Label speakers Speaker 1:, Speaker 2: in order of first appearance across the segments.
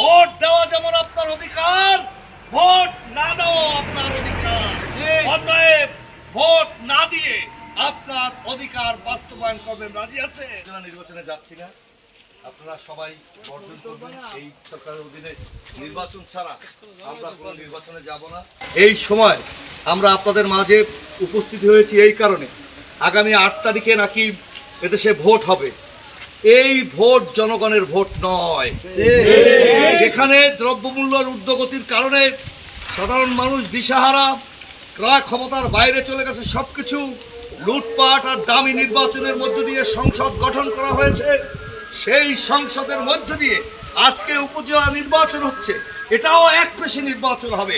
Speaker 1: Vote দেওয়া যেমন আপনার অধিকার, ভোট না দেওয়া আপনার অধিকার। অতএব ভোট না দিয়ে আপনার অধিকার বাস্তবায়ন করবেন। রাজি আছে? নির্বাচনে যাচ্ছি না, আপনারা সবাই বর্জন করবেন। এই সরকারের অধীনে নির্বাচন ছাড়া আমরা কোনো নির্বাচনে যাব না। এই সময় আমরা আপনাদের মাঝে উপস্থিত হয়েছি এই কারণে, আগামী 8 তারিখে নাকি এদেশে ভোট হবে। এই ভোট জনগণের ভোট নয়। যেখানে দ্রব্যমূল্যের ঊর্ধ্বগতির কারণে সাধারণ মানুষ দিশাহারা, ক্রয় ক্ষমতার বাইরে চলে গেছে, সবকিছু লুটপাট আর দামি নির্বাচনের মধ্য দিয়ে সংসদ গঠন করা হয়েছে। সেই সংসদের মধ্য দিয়ে আজকে উপজেলা নির্বাচন হচ্ছে, এটাও একপেশি নির্বাচন হবে।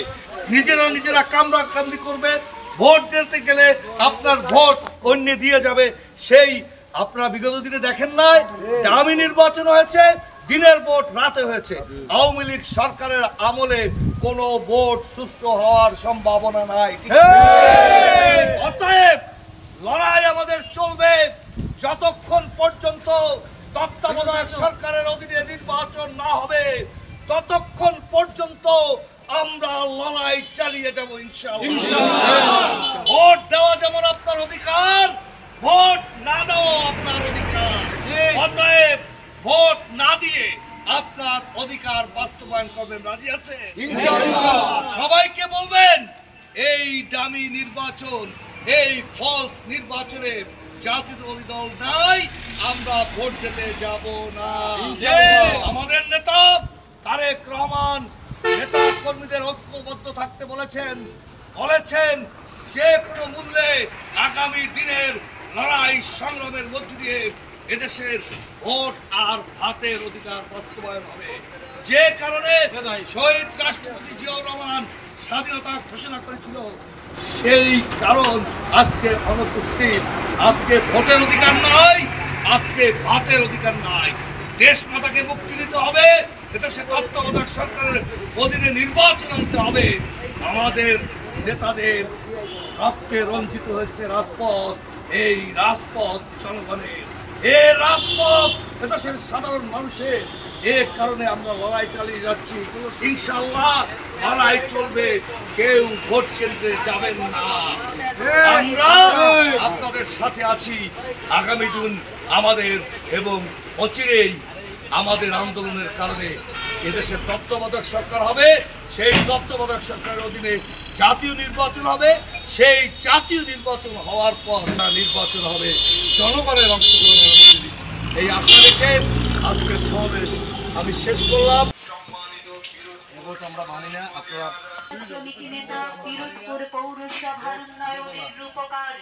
Speaker 1: নিজেরা কামড়াকামড়ি করবে। ভোট দিতে গেলে আপনার ভোট অন্য দিয়ে যাবে। সেই আপনারা বিগত দিনে দেখেন নাই, দামি নির্বাচন হয়েছে, দিনের ভোট রাতে হয়েছে। আওয়ামী লীগ সরকারের আমলে কোনো ভোট সুষ্ঠু হওয়ার সম্ভাবনা নাই। অতএব লড়াই আমাদের চলবে যতক্ষণ পর্যন্ত তত্ত্বাবধায়ক সরকারের অধীনে নির্বাচন না হবে, ততক্ষণ পর্যন্ত আমরা লড়াই চালিয়ে যাব ইনশাআল্লাহ। ভোট দেওয়া যেমন আপনার অধিকার, ভোট না দেওয়া আপনার অধিকার। অতএব ভোট না দিয়ে আপনার অধিকার বাস্তবায়ন করবেন। রাজি আছে? সবাইকে বলবেন, এই দামি নির্বাচন, এই ফলস নির্বাচনে জাতীয়তাবাদী দল নাই, আমরা ভোট দিতে যাব না। আমাদের নেতা তারেক রহমান নেতা কর্মীদের ঐক্যবদ্ধ থাকতে বলেছেন যে কোনো মূল্যে আগামী দিনের লড়াই সংগ্রামের মধ্য দিয়ে এদেশের ভোট আর ভাতের অধিকার বাস্তবায়ন হবে। যে কারণে শহীদ রাষ্ট্রপতি জিয়াউর রহমান স্বাধীনতা ঘোষণা করেছিল, সেই কারণ আজকে অনুপস্থিত। আজকে ভোটের অধিকার নাই, আজকে ভাতের অধিকার নাই। দেশ মাতাকে মুক্তি দিতে হবে, এদেশে তত্ত্বাবধায়ক সরকারের অধীনে নির্বাচন আনতে হবে। আমাদের নেতাদের রক্তে রঞ্জিত হয়েছে রাজপথ, এই রাজপথ জনগণের, এই রাজপথ এদেশের সাধারণ মানুষের। এর কারণে আমরা লড়াই চালিয়ে যাচ্ছি। ইনশাআল্লাহ লড়াই চলবে, কেউ ভোট কেন্দ্রে যাবেন না। আমরা আপনাদের সাথে আছি। আগামী দিন আমাদের এবং অচিরেই আমাদের আন্দোলনের কারণে এদেশের তত্ত্বাবধায়ক সরকার হবে। সেই তত্ত্বাবধায়ক সরকারের অধীনে জাতীয় নির্বাচন হবে। সেই জাতীয় নির্বাচন হওয়ার পর নির্বাচন হবে জনগণের অংশগ্রহণের মধ্যে। এই আশা রেখে আজকের সমাবেশ আমি শেষ করলাম। ভোট আমরা মানি না। আপনারা
Speaker 2: শ্রমিক নেতা পিরোজপুর পৌরসভার উন্নয়নের রূপকার